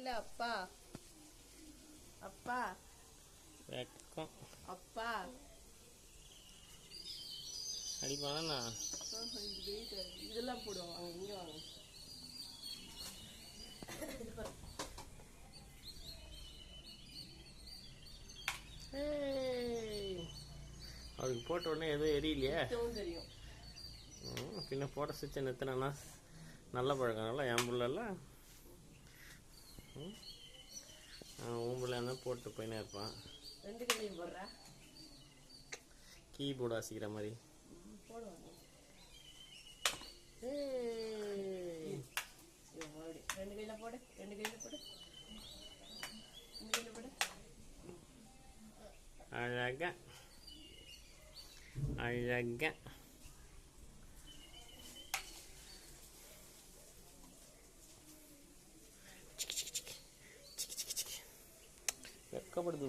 சொல்லு அப்பா அப்பா வெக்கம் அப்பா அடிப்பானா இதெல்லாம் போடுவோம் வாங்க இங்கே வாங்க அவருக்கு போட்ட உடனே எதுவும் எரியலையே தெரியும் பின்ன போட்ட சுவிட்சை நிறுத்தினா நல்ல பழக்கம் நல்லா என் பிள்ளைலாம் உன் பிள்ளை என்ன போட்டு போயினே இருப்பான் 2 கையிலையும் போடுறா கீபோர்டு வாசிக்கிற மாதிரி போடுவாங்க 2 கையில போடு 2 கையில போடு 2 கையில போடு அழகா அழகா வெக்கப்படுது